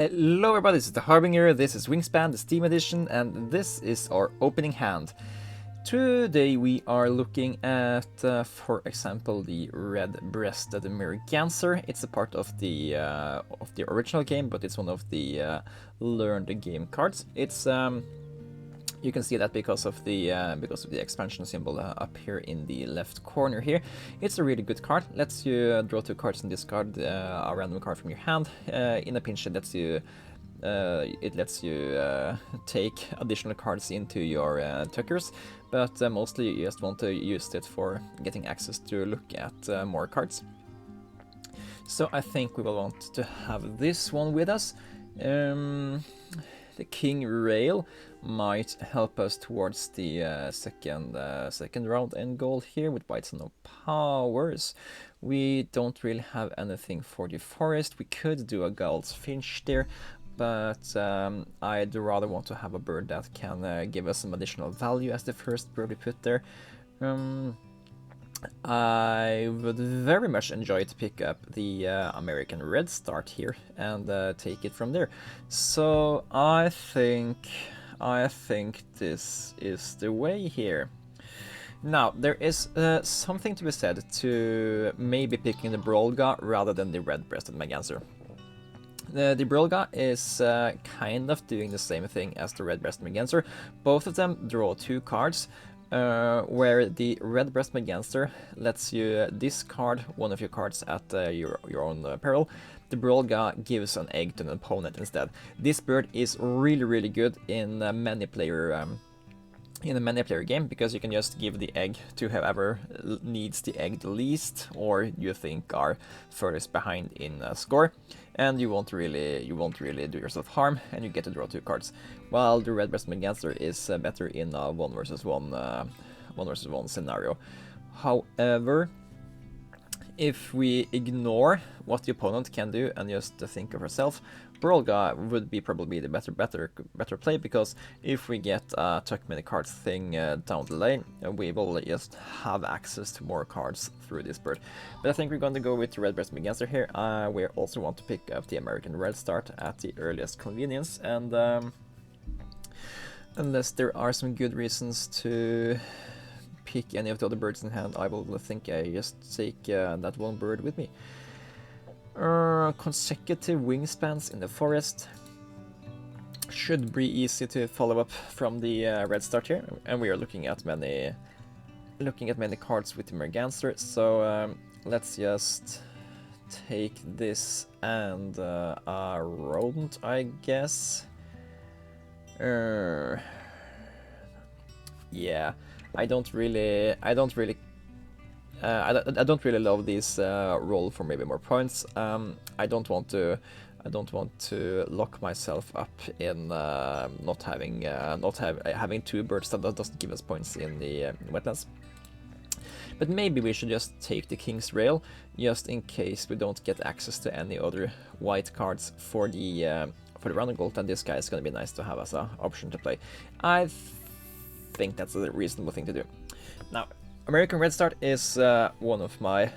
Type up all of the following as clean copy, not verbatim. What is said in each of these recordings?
Hello everybody, this is the Harbinger, this is Wingspan, the Steam edition, and this is our opening hand. Today we are looking at, for example, the Red Breasted Merganser. It's a part of the original game, but it's one of the learned game cards. It's you can see that because of the expansion symbol up here in the left corner here. It's a really good card. Lets you draw 2 cards and discard a random card from your hand. In a pinch, it lets you take additional cards into your tuckers, but mostly you just want to use it for getting access to look at more cards. So I think we will want to have this one with us. The King Rail might help us towards the second round end goal here with Bites and No Powers. We don't really have anything for the forest. We could do a Gull's Finch there, but I'd rather want to have a bird that can give us some additional value as the first bird we put there. I would very much enjoy to pick up the American Red Start here and take it from there. So I think this is the way here. Now, there is something to be said to maybe picking the Brolga rather than the Red Breasted Merganser. The Brolga is kind of doing the same thing as the Red Breasted Merganser. Both of them draw 2 cards. Where the Red Breasted Merganser lets you discard one of your cards at your own peril. The Brolga gives an egg to an opponent instead. This bird is really good in a many player game, because you can just give the egg to whoever needs the egg the least, or you think are furthest behind in score, and you won't really do yourself harm, and you get to draw 2 cards. While the Red Breasted Merganser is better in a 1 versus 1 scenario. However, if we ignore what the opponent can do and just think of herself, Brolga would be probably the better play, because if we get a tuck many cards thing down the lane, we will just have access to more cards through this bird. But I think we're going to go with the Red Breasted Merganser here. We also want to pick up the American Red Start at the earliest convenience, and unless there are some good reasons to pick any of the other birds in hand, I will think I just take that one bird with me. Consecutive wingspans in the forest should be easy to follow up from the Red Start here, and we are looking at many cards with the Merganser. So let's just take this and a rodent, I guess. Yeah, I don't really love these roll for maybe more points. I don't want to lock myself up in not having 2 birds that doesn't give us points in the wetlands. But maybe we should just take the King's Rail, just in case we don't get access to any other white cards for the round goal. And this guy is going to be nice to have as an option to play. I think that's a reasonable thing to do. Now, American Red Start is one of my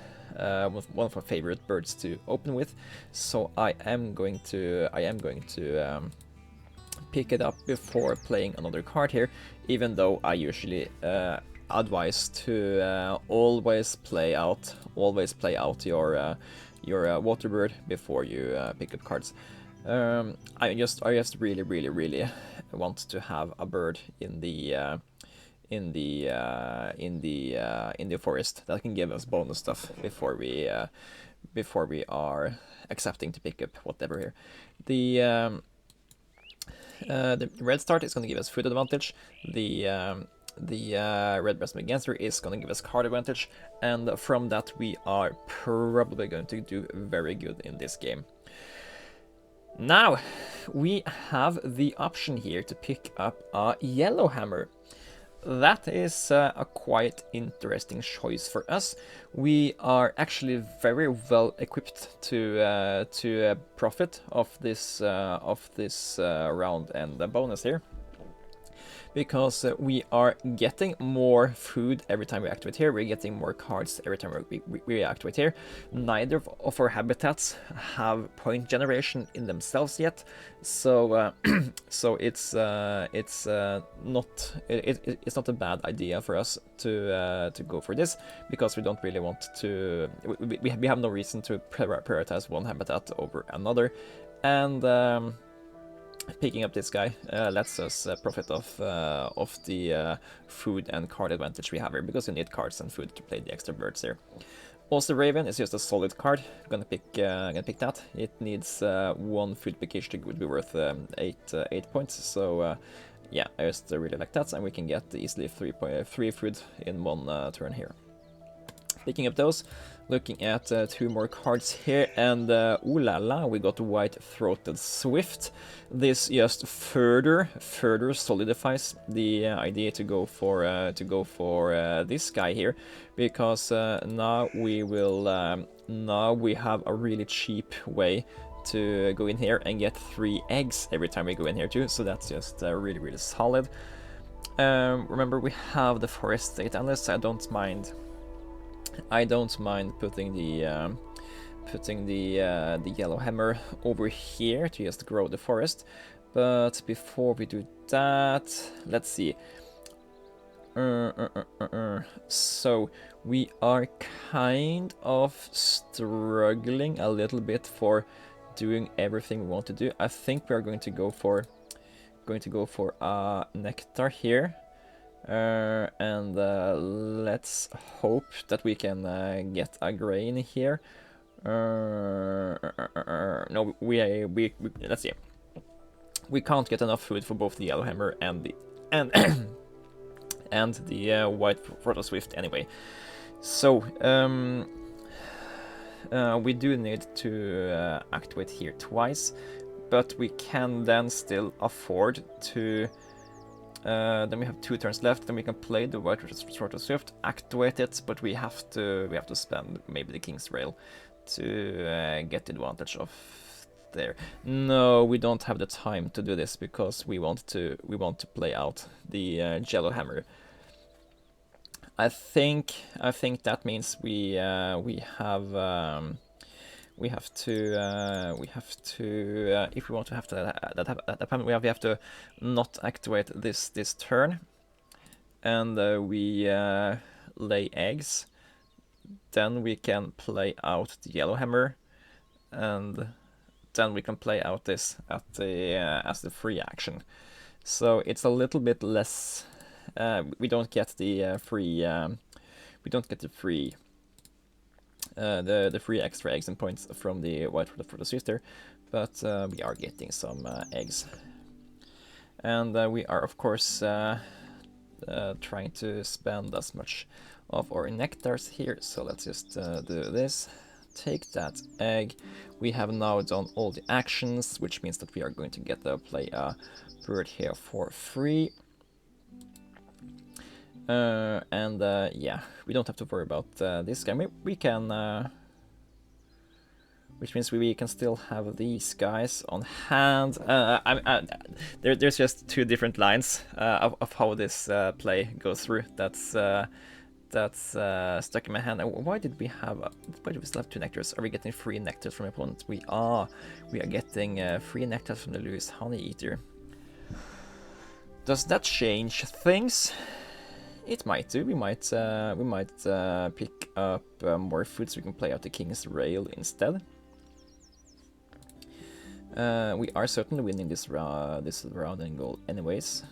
favorite birds to open with, so I am going to pick it up before playing another card here, even though I usually advise to always play out your water bird before you pick up cards. I just really want to have a bird in the forest that can give us bonus stuff before we are accepting to pick up whatever here. The Red Start is going to give us food advantage. The Red Breasted Merganser is going to give us card advantage, and from that we are probably going to do very good in this game. Now we have the option here to pick up a Yellowhammer. That is a quite interesting choice for us. We are actually very well equipped to profit of this round and the bonus here, because we are getting more food every time we activate here. We're getting more cards every time we activate here. Neither of our habitats have point generation in themselves yet, so so it's not a bad idea for us to go for this, because we don't really want to. We have no reason to prioritize one habitat over another, and picking up this guy lets us profit of the food and card advantage we have here, because you need cards and food to play the extra birds here. Also, Raven is just a solid card. Gonna pick that. It needs one food pickage to would be worth 8 points. So yeah, I just really like that, and we can get easily 3 food in one turn here. Picking up those, looking at 2 more cards here, and ooh la la, we got White-Throated Swift. This just further solidifies the idea to go for this guy here, because now we have a really cheap way to go in here and get 3 eggs every time we go in here too. So that's just really solid. Remember, we have the Forest State Analyst. I don't mind putting the Yellowhammer over here to just grow the forest. But before we do that, let's see. So we are kind of struggling a little bit for doing everything we want to do. I think we are going to go for nectar here. And let's hope that we can get a grain here. No, we let's see. We can't get enough food for both the Yellowhammer and the and the White-Throated Swift anyway. So we do need to activate here twice, but we can then still afford to. Then we have 2 turns left. Then we can play the White-Throated Swift, activate it, but we have to spend maybe the King's Rail to get the advantage of there. No, we don't have the time to do this, because we want to play out the Yellowhammer. I think that means we have to if we want to have that happen, we have to not activate this turn, and we lay eggs. Then we can play out the Yellowhammer, and then we can play out this at the as the free action. So it's a little bit less. We don't get the free. The free extra eggs and points from the White-Throated Swift, but we are getting some eggs, and we are of course trying to spend as much of our nectars here. So let's just do this. Take that egg. We have now done all the actions, which means that we are going to get to play a bird here for free. And yeah, we don't have to worry about this guy. We can, which means we can still have these guys on hand. There's just 2 different lines of how this play goes through. That's stuck in my hand. Why did we still have 2 nectars? Are we getting 3 nectars from opponents? We are getting 3 nectars from the Lewis Honey Eater. Does that change things? It might do. We might pick up more food so we can play out the King's Rail instead. We are certainly winning this round and goal anyways.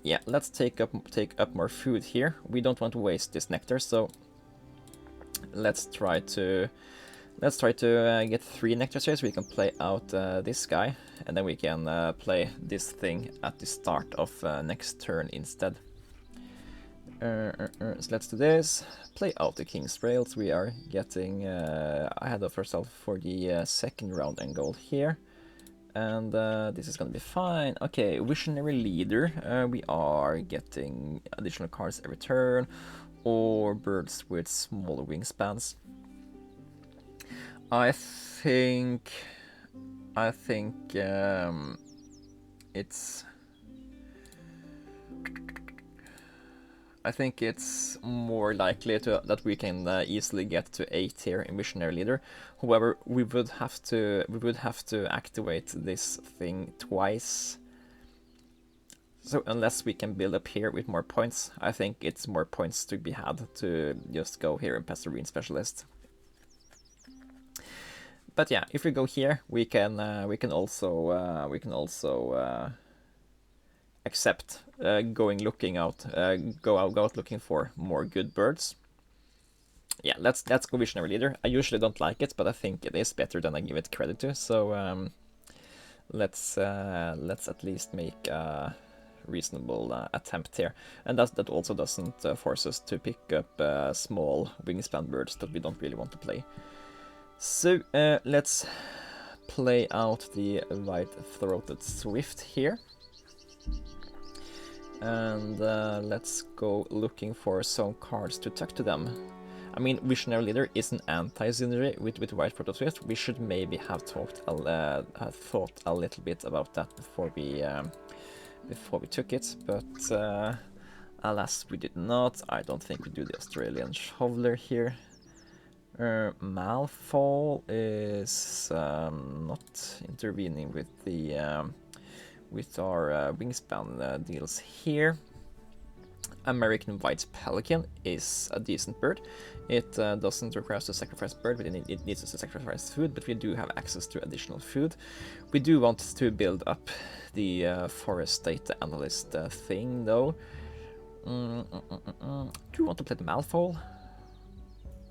Yeah, let's take up more food here. We don't want to waste this nectar, so let's try to get 3 nectars here so we can play out this guy, and then we can play this thing at the start of next turn instead. So let's do this. Play out the King's Rails. We are getting ahead of ourselves for the second round and goal here. And this is gonna be fine. Okay, Visionary Leader. We are getting additional cards every turn, or birds with smaller wingspans. I think it's I think it's more likely that we can easily get to 8 here in Visionary Leader. However, we would have to activate this thing twice. So unless we can build up here with more points, I think it's more points to be had to just go here and pass the Marine Specialist. But yeah, if we go here, we can also accept go out looking for more good birds. Yeah, let's go Visionary Leader. I usually don't like it, but I think it is better than I give it credit to. So let's at least make a reasonable attempt here, and that also doesn't force us to pick up small wingspan birds that we don't really want to play. So let's play out the white-throated swift here. And let's go looking for some cards to tuck to them. I mean, Visionary Leader is an anti-synergy with white-throated swift. We should maybe have thought a little bit about that before we took it, but alas, we did not. I don't think we do the Australian Shoveler here. Malfall is not intervening with the with our wingspan deals here. American White Pelican is a decent bird. It doesn't require us to sacrifice bird, but it needs us to sacrifice food, but we do have access to additional food. We do want to build up the forest data analyst thing, though. Do you want to play the Malfall?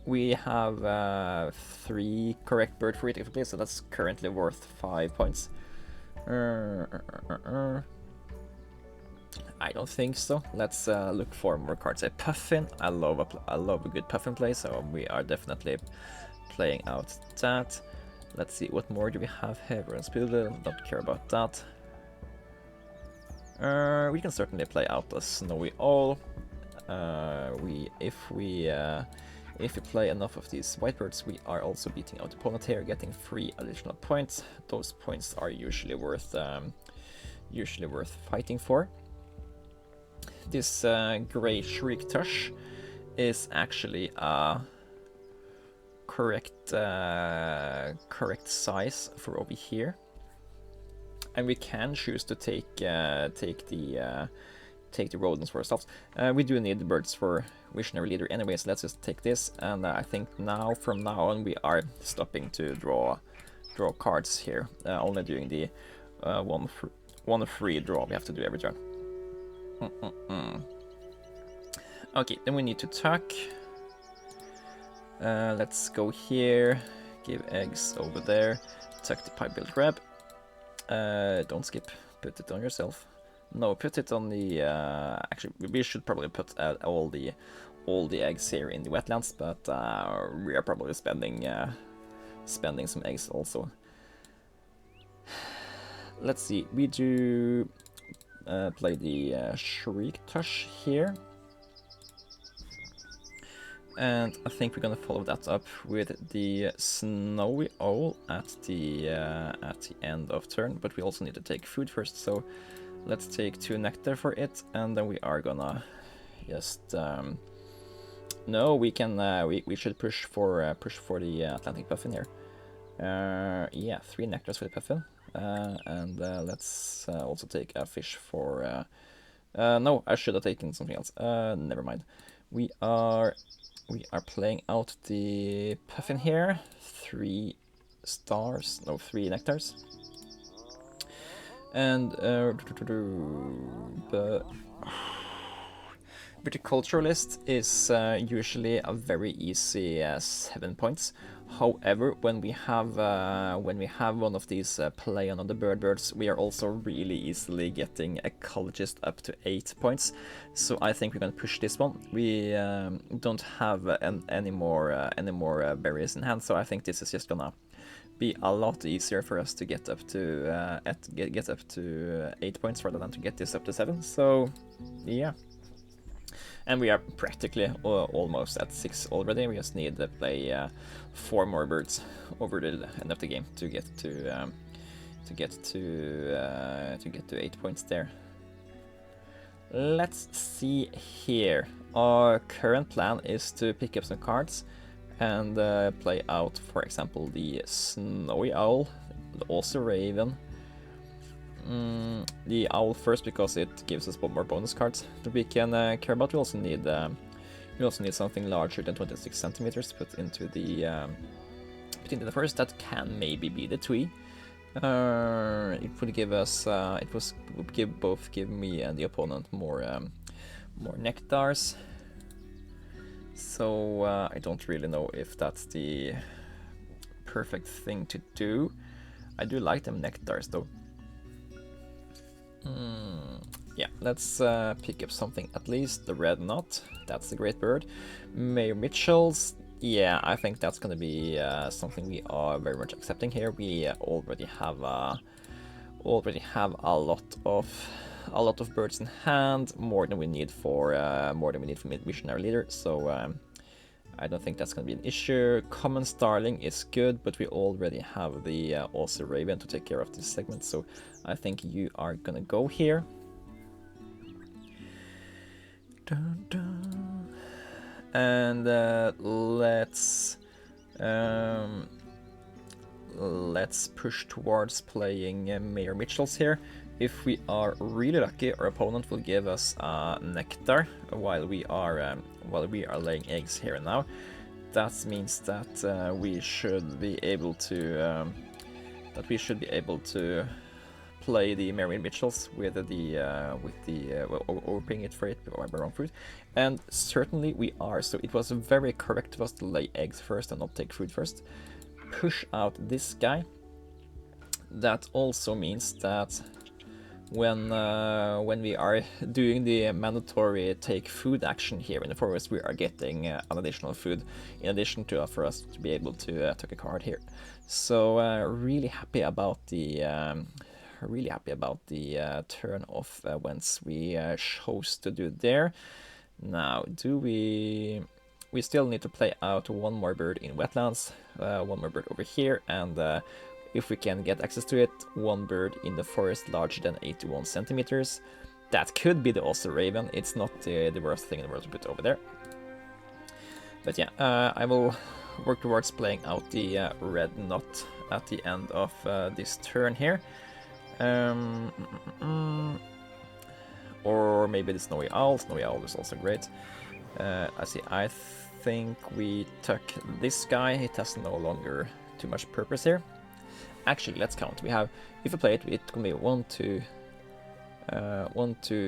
We have 3 correct bird for it, if so that's currently worth 5 points. I don't think so. Let's look for more cards. A Puffin. I love a good Puffin play, so we are definitely playing out that. Let's see, what more do we have here? We're on Spoodle, don't care about that. We can certainly play out a Snowy Owl. If we play enough of these whitebirds, we are also beating out opponent here, getting 3 additional points. Those points are usually worth fighting for. This Grey Shriek Tush is actually a correct size for over here, and we can choose to take the rodents for ourselves. We do need the birds for Visionary Leader anyway, so let's just take this, and I think from now on we are stopping to draw cards here, only doing the one free draw we have to do every turn. Okay, then we need to tuck. Let's go here, give eggs over there, tuck the pipe-built grab. Don't skip, put it on yourself. No, put it on the. Actually, we should probably put all the eggs here in the wetlands, but we are probably spending some eggs also. Let's see. We do play the Shriek Tush here, and I think we're gonna follow that up with the Snowy Owl at the end of turn. But we also need to take food first, so. Let's take 2 nectar for it, and then we are gonna just no, we can we should push for the Atlantic Puffin here. Yeah, 3 nectars for the Puffin, and let's also take a fish for. No, I should have taken something else. Never mind. We are playing out the Puffin here. 3 stars, no, 3 nectars. And the Viticulturalist is usually a very easy 7 points. However, when we have one of these play on the birds, we are also really easily getting Ecologist up to 8 points. So I think we're gonna push this one. We don't have any more berries in hand, so I think this is just gonna be a lot easier for us to get up to 8 points rather than to get this up to 7. So yeah, and we are practically almost at 6 already. We just need to play 4 more birds over the end of the game to get to 8 points there. let's see here. Our current plan is to pick up some cards and play out, for example, the Snowy Owl, also Raven. The Owl first because it gives us more bonus cards that we can care about. We also need something larger than 26 centimeters put into the first. That can maybe be the Twee. It would give us give me and the opponent more nectars. So I don't really know if that's the perfect thing to do. I do like them nectars though. Yeah, let's pick up something at least. The red knot, that's a great bird. Mayor Mitchell's, yeah, I think that's gonna be something we are very much accepting here. We already have a lot of birds in hand, more than we need for missionary leader. So I don't think that's gonna be an issue. Common starling is good, but we already have the also raven to take care of this segment. So I think you are gonna go here. Dun, dun. And let's push towards playing Mayor Mitchell's here. If we are really lucky, our opponent will give us nectar while we are laying eggs here and now. That means that we should be able to play the Mayor Mitchells with overpaying it for it by wrong fruit, and certainly we are. So it was very correct of us to lay eggs first and not take fruit first. Push out this guy. That also means that when we are doing the mandatory take food action here in the forest, we are getting an additional food in addition to for us to be able to take a card here. So really happy about the turn of whence we chose to do there. Now, we still need to play out one more bird in wetlands, one more bird over here, and if we can get access to it, one bird in the forest larger than 81 centimeters. That could be the also raven. It's not the worst thing in the world to put over there. But yeah, I will work towards playing out the red knot at the end of this turn here. Or maybe the snowy owl. Snowy owl is also great. I think we took this guy. It has no longer too much purpose here. Actually, let's count. We have, if we play it, it can be 1, 2,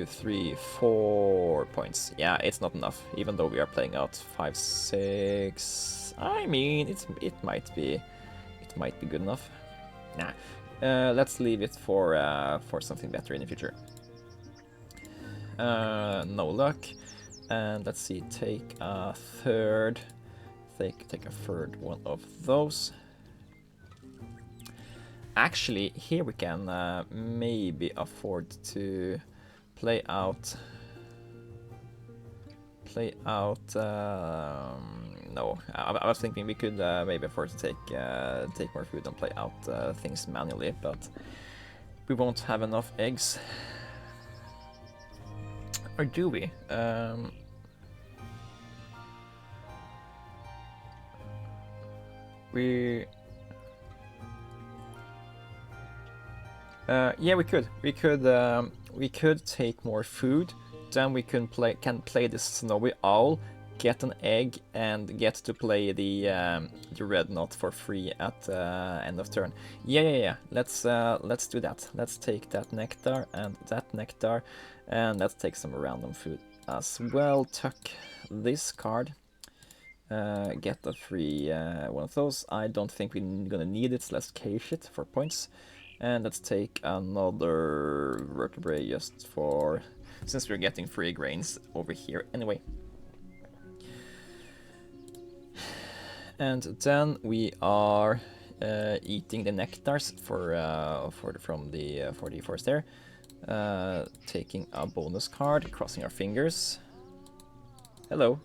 3, 4 points. Yeah, it's not enough, even though we are playing out 5, 6. I mean, it might be good enough. Nah, let's leave it for something better in the future. No luck, and let's see. Take a third one of those. Actually, here we can maybe afford to play out. No, I was thinking we could maybe afford to take more food and play out things manually, but we won't have enough eggs. Or do we? Yeah, we could. We could take more food. Then we can play the snowy owl, get an egg, and get to play the red knot for free at end of turn. Yeah. Let's do that. Let's take that nectar, and let's take some random food as well. Tuck this card. Get a free one of those. I don't think we're gonna need it, so let's cache it for points. And let's take another vertebrae just for, since we're getting free grains over here anyway. And then we are eating the nectars for the forest there. Taking a bonus card, crossing our fingers. Hello.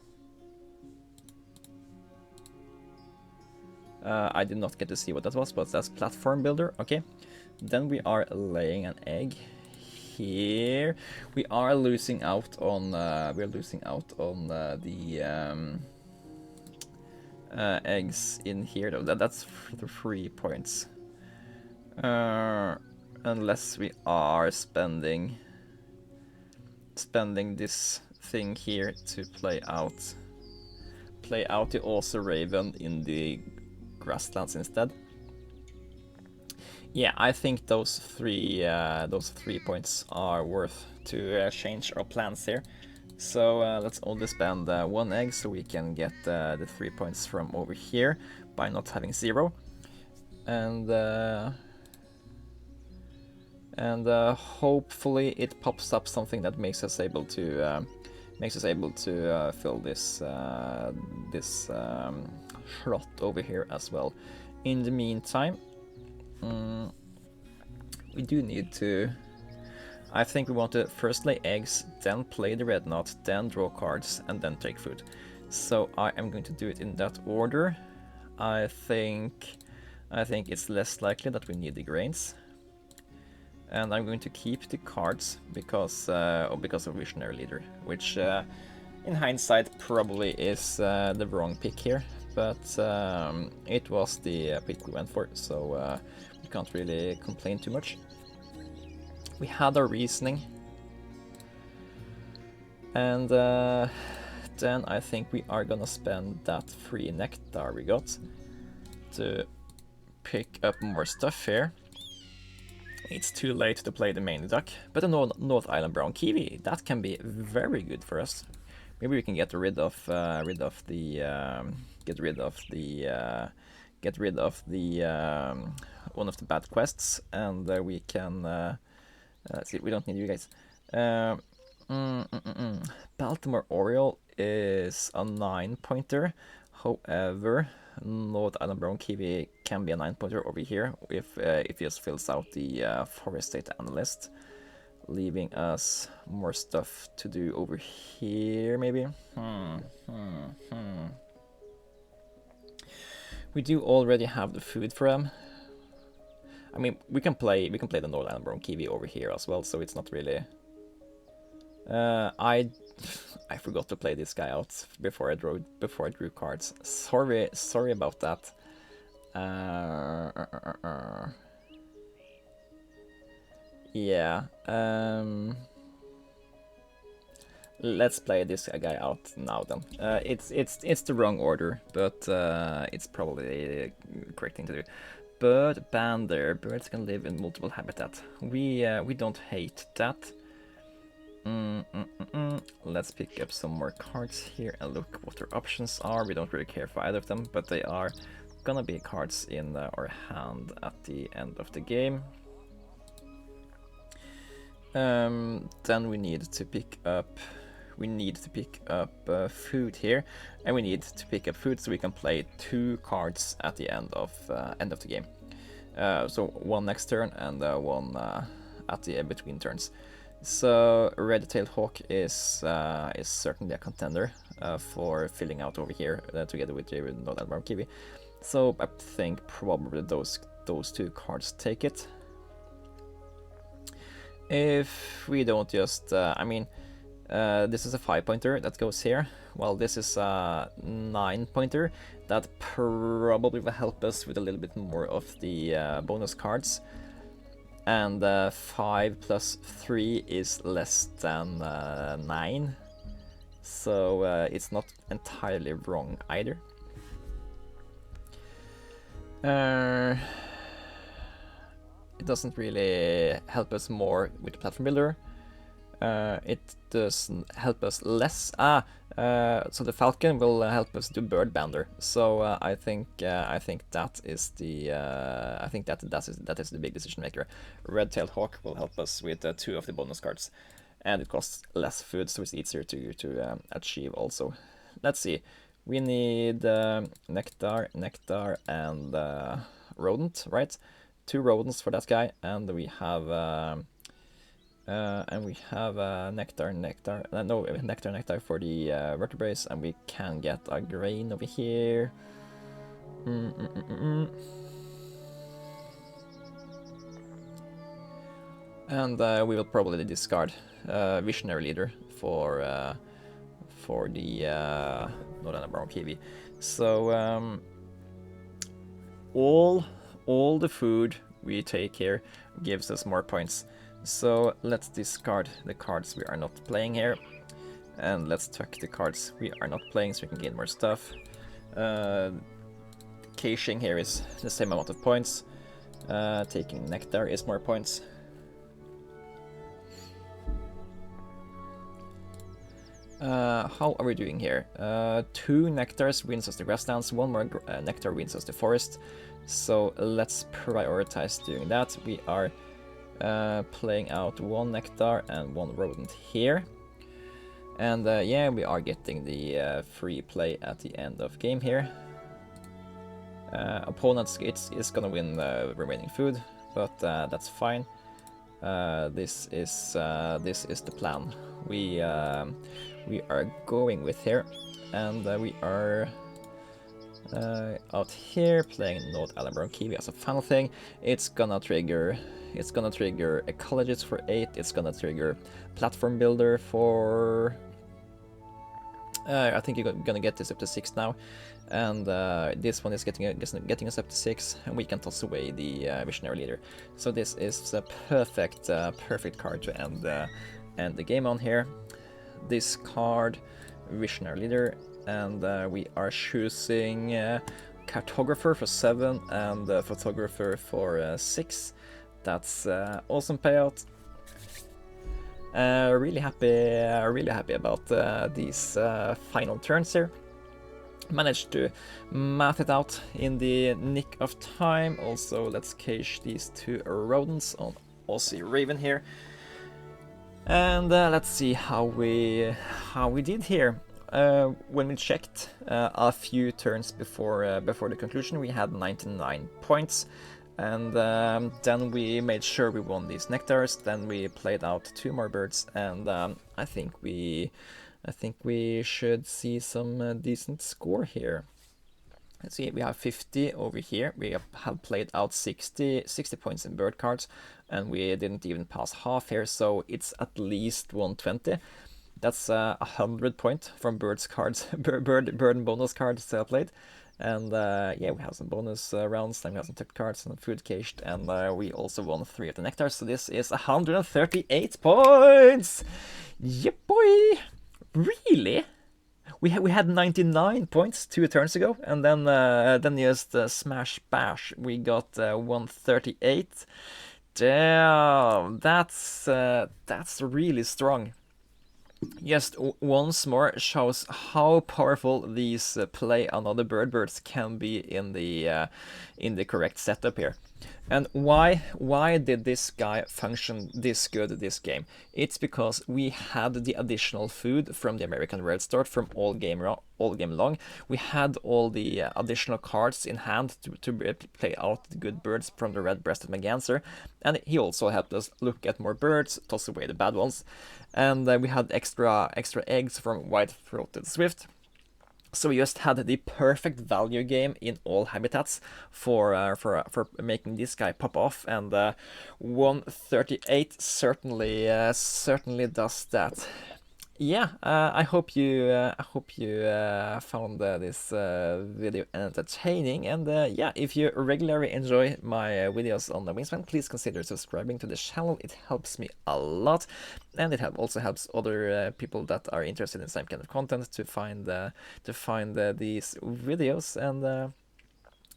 I did not get to see what that was, but that's platform builder. Okay. Then we are laying an egg here. We are losing out on the eggs in here though. That's the 3 points. Unless we are spending this thing here to play out the also Raven in the grasslands instead. Yeah, I think those three points are worth to change our plans here. So let's only spend 1 egg so we can get the 3 points from over here by not having 0. And hopefully it pops up something that makes us able to fill this slot over here as well. In the meantime, we do need to. I think we want to first lay eggs, then play the red knot, then draw cards, and then take food. So I am going to do it in that order. I think it's less likely that we need the grains. And I'm going to keep the cards because of Visionary Leader, which in hindsight probably is the wrong pick here, but it was the pick we went for, so we can't really complain too much. We had our reasoning, and then I think we are gonna spend that free nectar we got to pick up more stuff here. It's too late to play the main duck, but the North Island brown kiwi, that can be very good for us. Maybe we can get rid of one of the bad quests, and we can see. We don't need you guys. Baltimore Oriole is a 9-pointer. However, North Island brown kiwi can be a 9-pointer over here if it just fills out the forest data analyst, leaving us more stuff to do over here. Maybe. We do already have the food for them. I mean, we can play the North Island brown kiwi over here as well, so it's not really. I forgot to play this guy out before I drew cards. Sorry about that. Yeah. Let's play this guy out now then. It's the wrong order, but it's probably the correct thing to do. Bird bander. Birds can live in multiple habitats. We don't hate that. Let's pick up some more cards here and look what their options are. We don't really care for either of them, but they are gonna be cards in our hand at the end of the game. Then we need to pick up food here, and we need to pick up food so we can play 2 cards at the end of the game. So 1 next turn and 1 at the between turns. So Red-tailed hawk is certainly a contender for filling out over here together with the North Island brown kiwi. So I think probably those 2 cards take it. If we don't just, I mean, this is a 5-pointer that goes here, while this is a 9-pointer that probably will help us with a little bit more of the bonus cards. And 5 plus 3 is less than 9, so it's not entirely wrong either. It doesn't really help us more with the platform builder. It doesn't help us less. So the falcon will help us do bird bander. So I think that is the that is the big decision maker. Red-tailed hawk will help us with 2 of the bonus cards, and it costs less food, so it's easier to achieve. Also, let's see. We need nectar, and rodent, right? 2 rodents for that guy, and we have nectar for the vertebrates, and we can get a grain over here. And we will probably discard Visionary Leader for the Northern Brown Kiwi. So all the food we take here gives us more points. So let's discard the cards we are not playing here, and let's tuck the cards we are not playing so we can gain more stuff. Caching here is the same amount of points. Taking Nectar is more points. How are we doing here? 2 Nectars wins us the grasslands, 1 more Nectar wins us the forest. So let's prioritize doing that. We are playing out 1 Nectar and 1 rodent here. And yeah, we are getting the free play at the end of game here. Opponents is gonna win remaining food, but that's fine. This is the plan we are going with here, and we are out here playing North Island Brown Kiwi as a final thing. It's gonna trigger Ecologist for 8. It's gonna trigger Platform Builder for I think you're gonna get this up to 6 now, and this one is getting us up to 6, and we can toss away the Visionary Leader. So this is a perfect card to end the game on here. This card, Visionary Leader, and we are choosing Cartographer for 7 and Photographer for 6. That's awesome payout. Really happy about these final turns here. Managed to math it out in the nick of time. Also, let's cache these 2 rodents on Aussie Raven here, and let's see how we did here. When we checked a few turns before the conclusion, we had 99 points. And then we made sure we won these Nectars. Then we played out 2 more birds, and I think we should see some decent score here. Let's see, we have 50 over here. We have played out 60 points in bird cards, and we didn't even pass half here, so it's at least 120. That's 100 points from birds cards, bird and bonus cards played. And yeah, we have some bonus rounds, then we have some tucked cards and food cached, and we also won 3 of the Nectars, so this is 138 points! Yep, boy! Really? We had 99 points 2 turns ago, and then just smash bash, we got 138. Damn, that's really strong. Just once more shows how powerful these play another birds can be in the correct setup here. And why did this guy function this good this game? It's because we had the additional food from the American Red Start from all game long. We had all the additional cards in hand to play out the good birds from the Red Breasted Merganser, and he also helped us look at more birds, toss away the bad ones, and we had extra eggs from White-throated Swift. So we just had the perfect value game in all habitats for making this guy pop off, and 138 certainly does that. Yeah, I hope you found this video entertaining, and yeah, if you regularly enjoy my videos on the Wingspan, please consider subscribing to the channel. It helps me a lot, and it also helps other people that are interested in the same kind of content to find these videos, and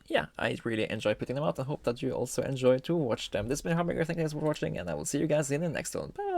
yeah, I really enjoy putting them out, and hope that you also enjoy to watch them. This has been Harbinger, thank you guys for watching, and I will see you guys in the next one. Bye!